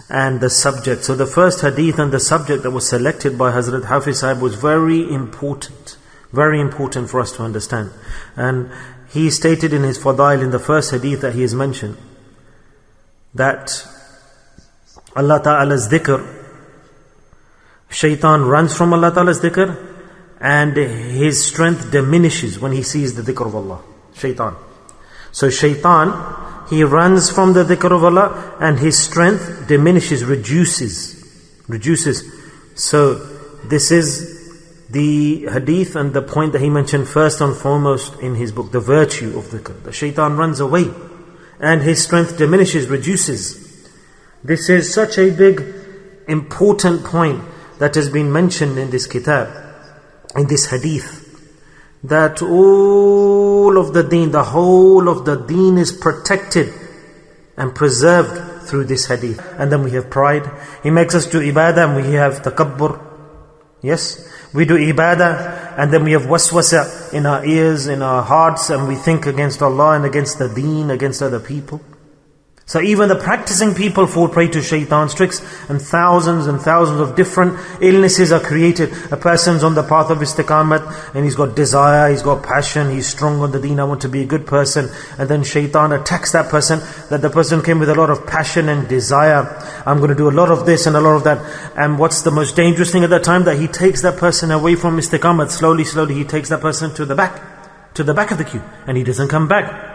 and the subject. So the first hadith and the subject that was selected by Hazrat Hafiz Sahib was very important for us to understand. And he stated in his Fadail, in the first hadith that he has mentioned, that Allah Ta'ala's dhikr, Shaytan runs from Allah Ta'ala's dhikr, and his strength diminishes when he sees the dhikr of Allah. Shaytan. So Shaytan, he runs from the dhikr of Allah, and his strength diminishes, reduces. So this is the hadith and the point that he mentioned first and foremost in his book, the virtue of dhikr. The Shaytan runs away and his strength diminishes, reduces. This is such a big, important point that has been mentioned in this kitab, in this hadith, that all of the deen, the whole of the deen is protected and preserved through this hadith. And then we have pride. He makes us do ibadah and we have takabbur. Yes, we do ibadah and then we have waswasa in our ears, in our hearts, and we think against Allah and against the deen, against other people. So even the practicing people fall prey to Shaytan's tricks, and thousands of different illnesses are created. A person's on the path of istiqamat and he's got desire, he's got passion, he's strong on the deen, I want to be a good person. And then Shaytan attacks that person, that the person came with a lot of passion and desire. I'm going to do a lot of this and a lot of that. And what's the most dangerous thing at that time? That he takes that person away from istiqamat. Slowly he takes that person to the back of the queue, and he doesn't come back.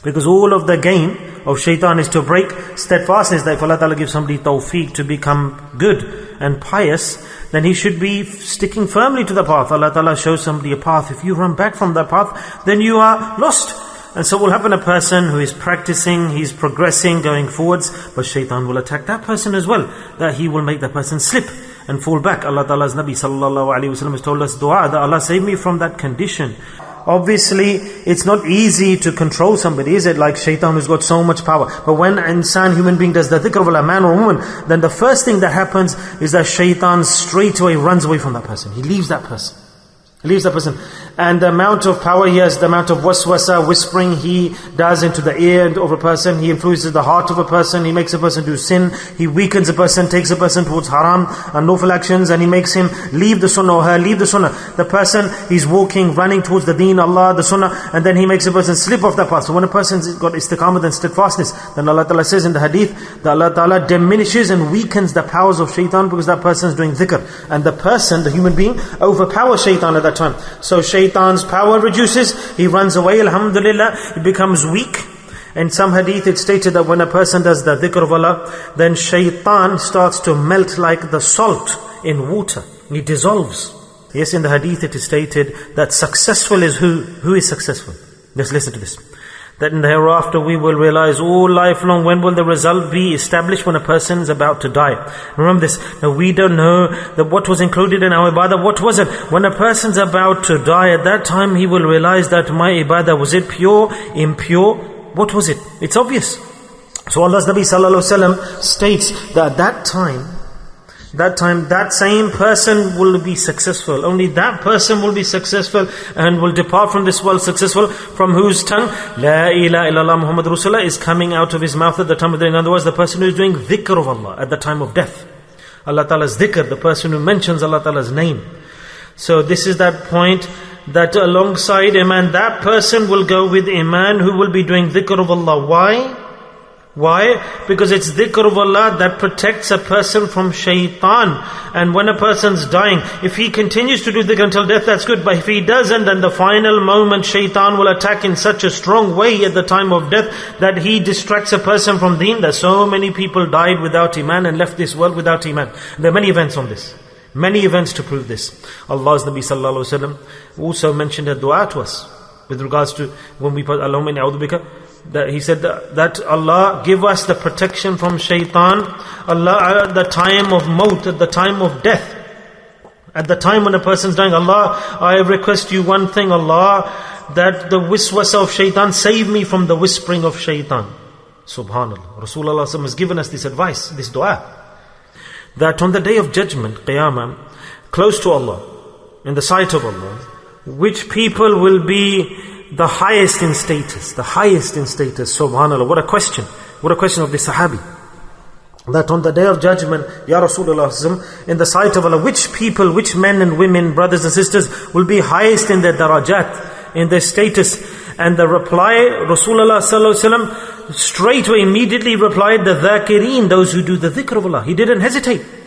Because all of the game of Shaytan is to break steadfastness. That if Allah Ta'ala gives somebody tawfiq to become good and pious, then he should be sticking firmly to the path. Allah Ta'ala shows somebody a path. If you run back from that path, then you are lost. And so will happen a person who is practicing, he's progressing, going forwards, but Shaytan will attack that person as well. That he will make that person slip and fall back. Allah Ta'ala's Nabi Sallallahu Alaihi Wasallam has told us dua, that Allah save me from that condition. Obviously, it's not easy to control somebody, is it? Like Shaytan who's got so much power. But when human being does the dhikr of Allah, man or woman, then the first thing that happens is that Shaytan straight away runs away from that person. He leaves that person. And the amount of power he has, the amount of waswasa, whispering he does into the ear of a person, he influences the heart of a person, he makes a person do sin, he weakens a person, takes a person towards haram and nawful actions, and he makes him leave the sunnah or her leave the sunnah. The person, he's walking, running towards the deen, Allah, the sunnah, and then he makes a person slip off that path. So when a person's got istiqamah and steadfastness, then Allah Ta'ala says in the hadith that Allah Ta'ala diminishes and weakens the powers of Shaytan, because that person is doing dhikr. And the person, the human being, overpowers Shaytan at that time. So Shaytan's power reduces, he runs away, alhamdulillah, he becomes weak. In some hadith it stated that when a person does the dhikr of Allah, then Shaytan starts to melt like the salt in water. He dissolves. Yes, in the hadith it is stated that successful is who? Who is successful? Let's listen to this. That in the hereafter we will realize all lifelong, when will the result be established? When a person is about to die. Remember this. Now we don't know that what was included in our ibadah, what was it? When a person's about to die, at that time he will realize that my ibadah, was it pure, impure? What was it? It's obvious. So Allah's Nabi Sallallahu Alaihi Wasallam states that at that time, that same person will be successful. Only that person will be successful and will depart from this world successful, from whose tongue La ilaha illallah Muhammad Rasulullah is coming out of his mouth at the time of death. In other words, the person who is doing dhikr of Allah at the time of death. Allah Ta'ala's dhikr, the person who mentions Allah Ta'ala's name. So this is that point, that alongside Iman, that person will go with Iman who will be doing dhikr of Allah. Why? Because it's dhikr of Allah that protects a person from Shaytan. And when a person's dying, if he continues to do dhikr until death, that's good. But if he doesn't, then the final moment Shaytan will attack in such a strong way at the time of death that he distracts a person from deen. That so many people died without Iman and left this world without Iman. There are many events on this. Many events to prove this. Allah's Nabi Sallallahu Alaihi Wasallam also mentioned a dua to us with regards to when we put Allahumma inni a'udhu bika, that he said that Allah give us the protection from Shaytan. Allah, at the time of maut, at the time of death, at the time when a person's dying, Allah, I request you one thing, Allah, that the wiswasa of Shaytan, save me from the whispering of Shaytan. Subhanallah. Rasulullah has given us this advice, this dua, that on the day of judgment, Qiyamah, close to Allah, in the sight of Allah, which people will be the highest in status, subhanallah. What a question of this Sahabi. that on the day of judgment, Ya Rasulullah, in the sight of Allah, which people, which men and women, brothers and sisters, will be highest in their darajat, in their status? And the reply, Rasulullah straightway immediately replied, the dhakireen, those who do the dhikr of Allah. He didn't hesitate.